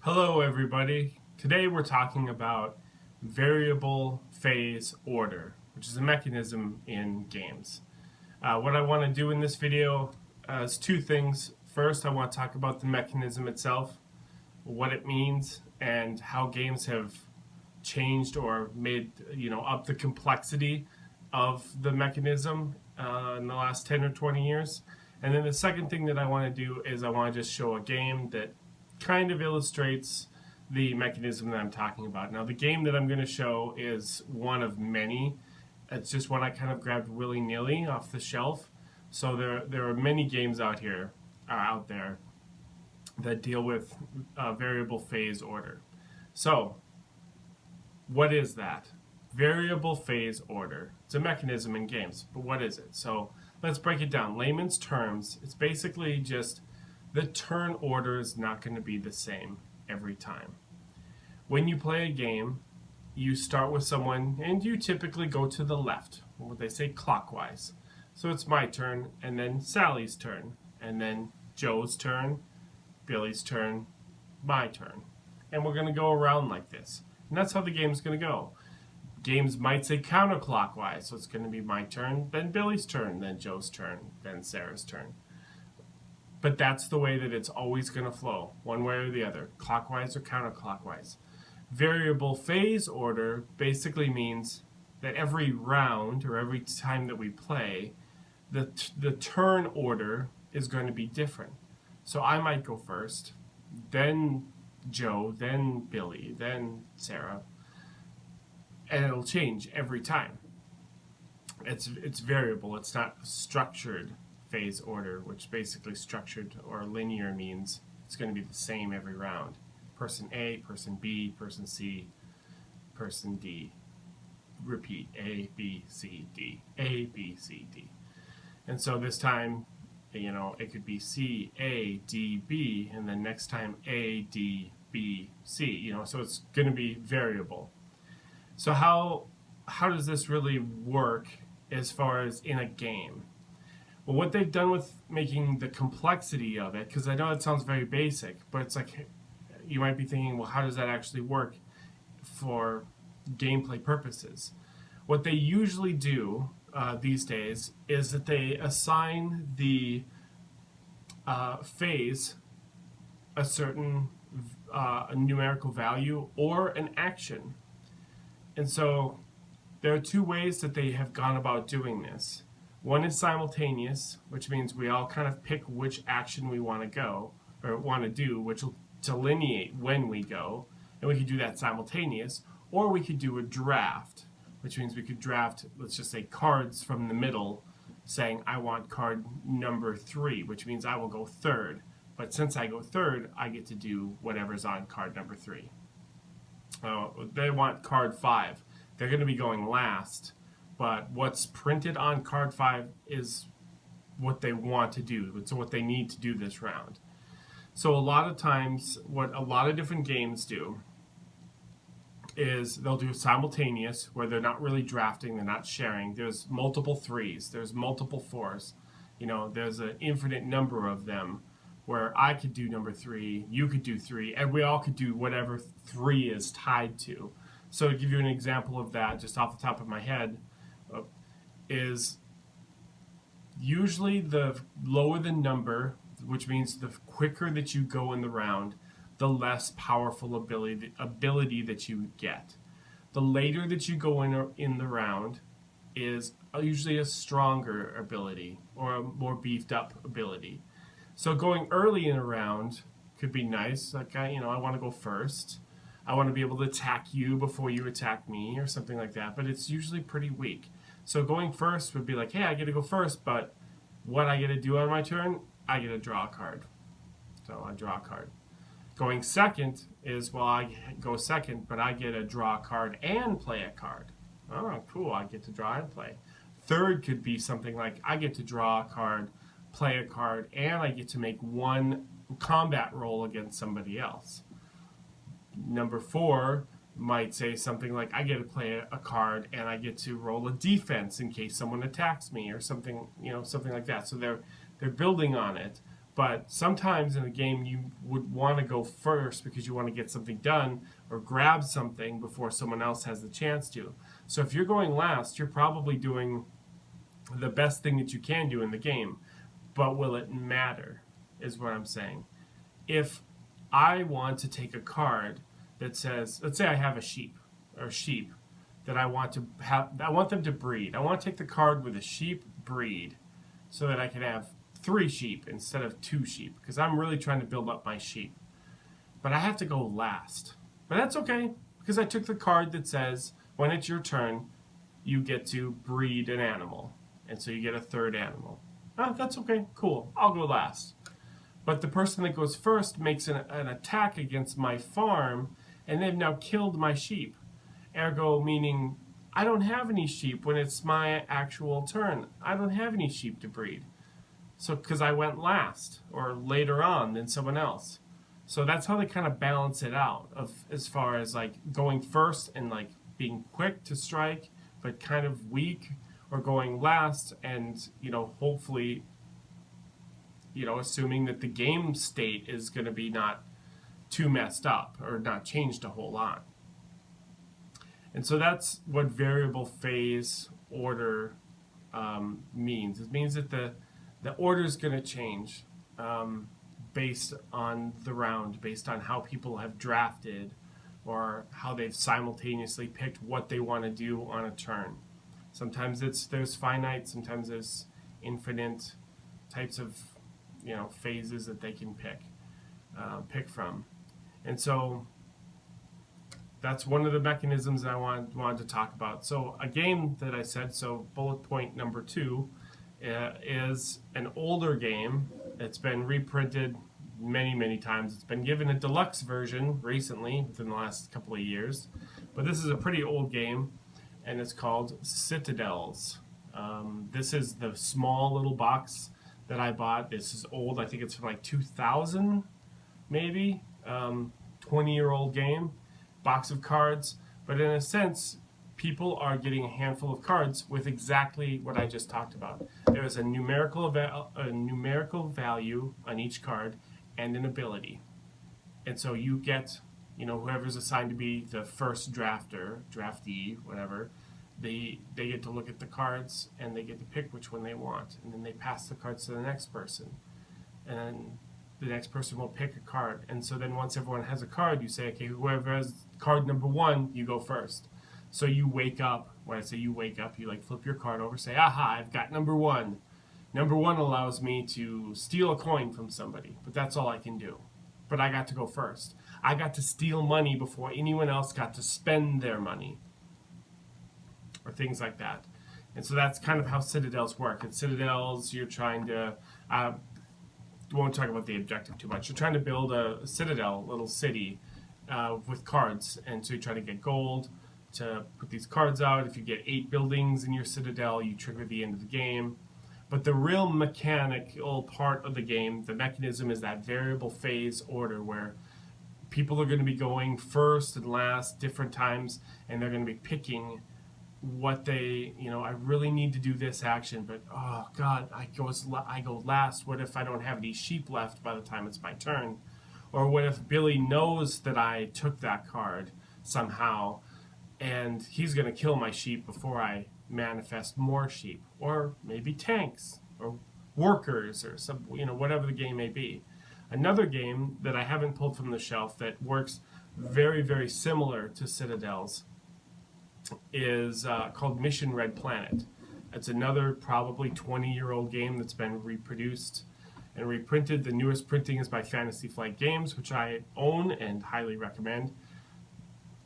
Hello everybody. Today we're talking about variable phase order, which is a mechanism in games. What I want to do in this video is two things. First, I want to talk about the mechanism itself, what it means, and how games have changed or made, up the complexity of the mechanism in the last 10 or 20 years. And then the second thing that I want to do is I want to just show a game that kind of illustrates the mechanism that I'm talking about. Now, the game that I'm going to show is one of many. It's just one I kind of grabbed willy-nilly off the shelf. So there are many games out there that deal with variable phase order. So, what is that? Variable phase order. It's a mechanism in games, but what is it? So, let's break it down. Layman's terms, it's basically just the turn order is not going to be the same every time. When you play a game, you start with someone and you typically go to the left, what they say clockwise. So it's my turn, and then Sally's turn, and then Joe's turn, Billy's turn, my turn. And we're going to go around like this. And that's how the game's going to go. Games might say counterclockwise, so it's going to be my turn, then Billy's turn, then Joe's turn, then Sarah's turn. But that's the way that it's always going to flow, one way or the other, clockwise or counterclockwise. Variable phase order basically means that every round or every time that we play, the turn order is going to be different. So I might go first, then Joe, then Billy, then Sarah, and it'll change every time. It's variable, it's not structured phase order, which basically structured or linear means it's going to be the same every round. Person A, person B, person C, person D. Repeat, A, B, C, D. A, B, C, D. And so this time, it could be C, A, D, B, and then next time A, D, B, C. So it's going to be variable. So how does this really work as far as in a game? Well, what they've done with making the complexity of it, because I know it sounds very basic, but it's like you might be thinking, well, how does that actually work for gameplay purposes? What they usually do these days is that they assign the phase a certain numerical value or an action. And so there are two ways that they have gone about doing this. One is simultaneous, which means we all kind of pick which action we want to go or want to do, which will delineate when we go, and we could do that simultaneous. Or we could do a draft, which means we could draft, let's just say, cards from the middle, saying I want card number 3, which means I will go third. But since I go third, I get to do whatever's on card number 3. They want card 5. They're going to be going last. But what's printed on card 5 is what they want to do. It's what they need to do this round. So a lot of times, what a lot of different games do is they'll do simultaneous, where they're not really drafting, they're not sharing. There's multiple 3s, there's multiple 4s. There's an infinite number of them, where I could do number 3, you could do 3, and we all could do whatever 3 is tied to. So to give you an example of that, just off the top of my head, is usually the lower the number, which means the quicker that you go in the round, the less powerful ability that you get. The later that you go in the round is usually a stronger ability or a more beefed up ability. So going early in a round could be nice. Like I want to go first. I want to be able to attack you before you attack me or something like that, but it's usually pretty weak. So going first would be like, hey, I get to go first, but what I get to do on my turn, I get to draw a card. So I draw a card. Going second is, well, I go second, but I get to draw a card and play a card. Oh, cool, I get to draw and play. Third could be something like, I get to draw a card, play a card, and I get to make one combat roll against somebody else. Number 4 might say something like, I get to play a card and I get to roll a defense in case someone attacks me or something, something like that. So they're building on it, But sometimes in a game you would want to go first because you want to get something done or grab something before someone else has the chance to. So if you're going last, you're probably doing the best thing that you can do in the game. But will it matter, is what I'm saying. If I want to take a card that says, let's say I have a sheep or sheep that I want to have, I want them to breed. I want to take the card with a sheep breed so that I can have 3 sheep instead of 2 sheep because I'm really trying to build up my sheep. But I have to go last. But that's okay because I took the card that says when it's your turn, you get to breed an animal. And so you get a 3rd animal. Oh, that's okay, cool, I'll go last. But the person that goes first makes an attack against my farm and they've now killed my sheep. Ergo, meaning I don't have any sheep when it's my actual turn. I don't have any sheep to breed. So, because I went last or later on than someone else. So that's how they kind of balance it out of as far as like going first and like being quick to strike, but kind of weak, or going last and, hopefully, assuming that the game state is going to be not too messed up or not changed a whole lot. And so that's what variable phase order means. It means that the order is going to change based on the round, based on how people have drafted or how they've simultaneously picked what they want to do on a turn. Sometimes there's finite, sometimes there's infinite types of phases that they can pick from. And so that's one of the mechanisms that I wanted to talk about. So a game that I said, so bullet point number 2, is an older game. It's been reprinted many, many times. It's been given a deluxe version recently, within the last couple of years. But this is a pretty old game, and it's called Citadels. This is the small little box that I bought. This is old. I think it's from like 2000, maybe. 20-year-old game, box of cards. But in a sense, people are getting a handful of cards with exactly what I just talked about. There is a numerical value on each card and an ability. And so you get, whoever's assigned to be the first draftee, whatever, they get to look at the cards and they get to pick which one they want. And then they pass the cards to the next person. And then the next person will pick a card. And so then once everyone has a card, you say, okay, whoever has card number 1, you go first. So you wake up. When I say you wake up, you like flip your card over, say, aha, I've got number 1. Number 1 allows me to steal a coin from somebody, but that's all I can do. But I got to go first. I got to steal money before anyone else got to spend their money, or things like that. And so that's kind of how Citadels work. In Citadels, you're trying to, won't talk about the objective too much. You're trying to build a citadel, little city, with cards. And so you try to get gold to put these cards out. If you get 8 buildings in your citadel, you trigger the end of the game. But the real mechanical part of the game, the mechanism, is that variable phase order where people are going to be going first and last different times, and they're going to be picking what they, I really need to do this action, but oh God, I go last. What if I don't have any sheep left by the time it's my turn? Or what if Billy knows that I took that card somehow, and he's going to kill my sheep before I manifest more sheep, or maybe tanks or workers or some, whatever the game may be. Another game that I haven't pulled from the shelf that works very, very similar to Citadels is called Mission Red Planet. It's another probably 20-year-old game that's been reproduced and reprinted. The newest printing is by Fantasy Flight Games, which I own and highly recommend.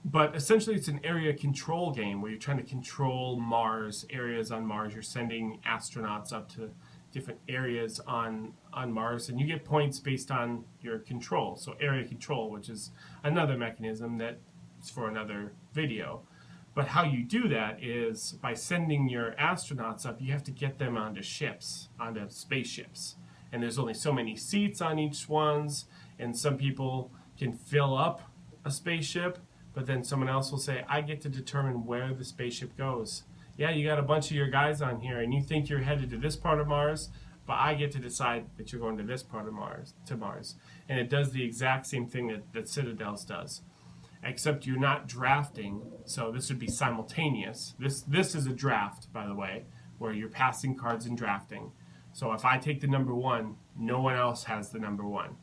But essentially it's an area control game where you're trying to control Mars, areas on Mars. You're sending astronauts up to different areas on Mars, and you get points based on your control. So area control, which is another mechanism that is for another video. But how you do that is by sending your astronauts up, you have to get them onto ships, onto spaceships. And there's only so many seats on each ones, and some people can fill up a spaceship, but then someone else will say, I get to determine where the spaceship goes. Yeah, you got a bunch of your guys on here, and you think you're headed to this part of Mars, but I get to decide that you're going to this part of Mars, and it does the exact same thing that Citadels does, except you're not drafting. So this would be simultaneous. This is a draft, by the way, where you're passing cards and drafting. So if I take the number 1, no one else has the number 1.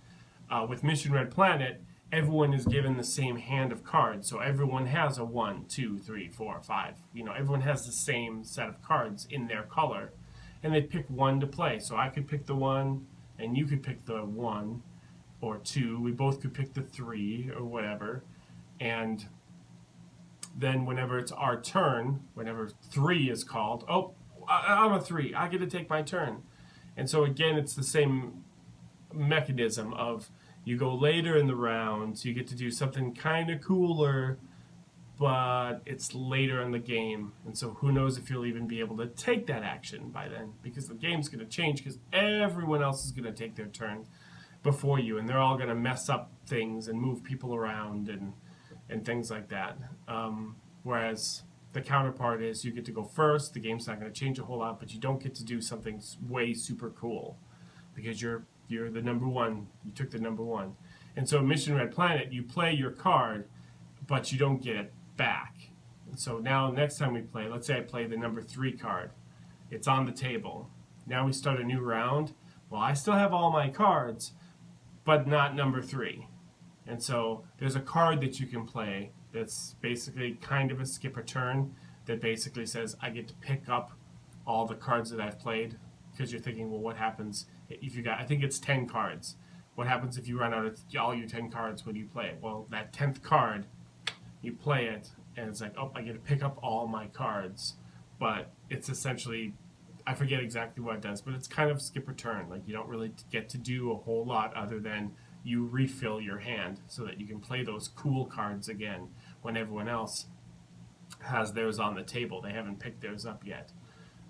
With Mission Red Planet, everyone is given the same hand of cards. So everyone has a 1, 2, 3, 4, 5. Everyone has the same set of cards in their color. And they pick 1 to play. So I could pick the 1, and you could pick the 1 or 2. We both could pick the 3 or whatever. And then whenever it's our turn, whenever 3 is called, oh, I'm a 3. I get to take my turn. And so again, it's the same mechanism of you go later in the round, so you get to do something kind of cooler, but it's later in the game. And so who knows if you'll even be able to take that action by then, because the game's going to change because everyone else is going to take their turn before you, and they're all going to mess up things and move people around and things like that. Whereas the counterpart is you get to go first. The game's not going to change a whole lot, but you don't get to do something way super cool because you're the number 1. You took the number 1. And so Mission Red Planet, you play your card, but you don't get it back. And so now next time we play, let's say I play the number 3 card. It's on the table. Now we start a new round. Well, I still have all my cards, but not number 3. And so there's a card that you can play that's basically kind of a skip a turn that basically says I get to pick up all the cards that I've played, because you're thinking, well, what happens if you got, I think it's 10 cards. What happens if you run out of all your 10 cards when you play it? Well, that 10th card, you play it, and it's like, oh, I get to pick up all my cards. But it's essentially, I forget exactly what it does, but it's kind of skip a turn. Like, you don't really get to do a whole lot other than you refill your hand so that you can play those cool cards again when everyone else has theirs on the table. They haven't picked theirs up yet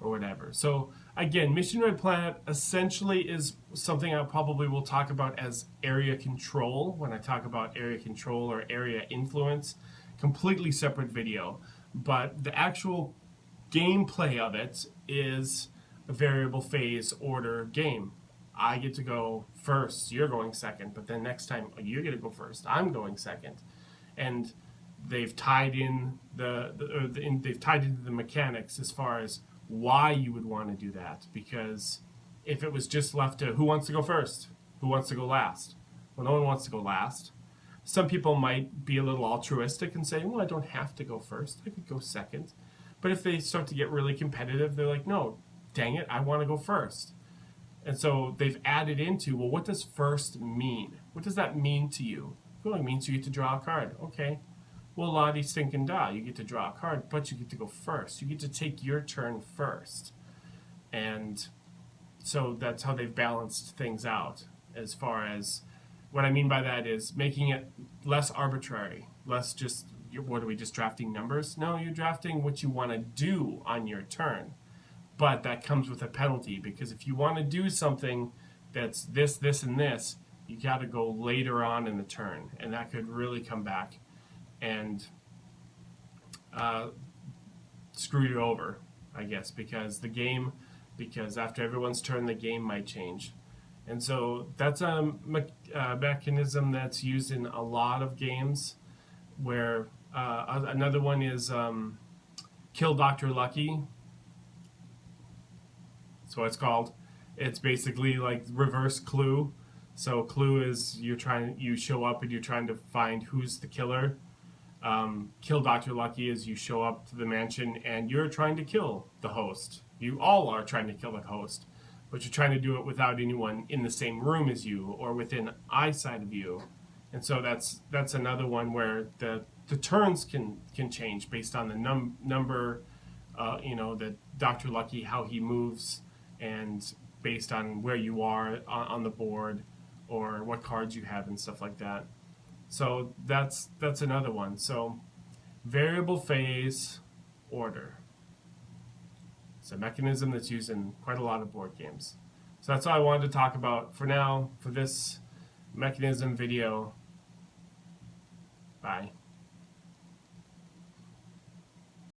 or whatever. So again, Mission Red Planet essentially is something I probably will talk about as area control when I talk about area control or area influence. Completely separate video. But the actual gameplay of it is a variable phase order game. I get to go first, you're going second, but then next time you get to go first, I'm going second. And they've tied in they've tied into the mechanics as far as why you would want to do that. Because if it was just left to who wants to go first, who wants to go last, well, no one wants to go last. Some people might be a little altruistic and say, well, I don't have to go first, I could go second. But if they start to get really competitive, they're like, no, dang it, I want to go first. And so they've added into, well, what does first mean? What does that mean to you? Well, it means you get to draw a card. Okay. Well, la-di stinking da, you get to draw a card, but you get to go first. You get to take your turn first. And so that's how they've balanced things out. As far as, what I mean by that is making it less arbitrary, less just, what are we, just drafting numbers? No, you're drafting what you want to do on your turn. But that comes with a penalty, because if you want to do something that's this, this, and this, you got to go later on in the turn, and that could really come back and screw you over, I guess, because after everyone's turn, the game might change. And so that's a mechanism that's used in a lot of games, where another one is Kill Dr. Lucky. That's what it's called. It's basically like reverse Clue. So Clue is you show up and you're trying to find who's the killer. Kill Dr. Lucky is you show up to the mansion and you're trying to kill the host. You all are trying to kill the host, but you're trying to do it without anyone in the same room as you or within eyesight of you. And so that's another one where the turns can change based on the number, that Dr. Lucky, how he moves, and based on where you are on the board or what cards you have and stuff like that. So that's another one. So variable phase order. It's a mechanism that's used in quite a lot of board games. So that's all I wanted to talk about for now, for this mechanism video. Bye.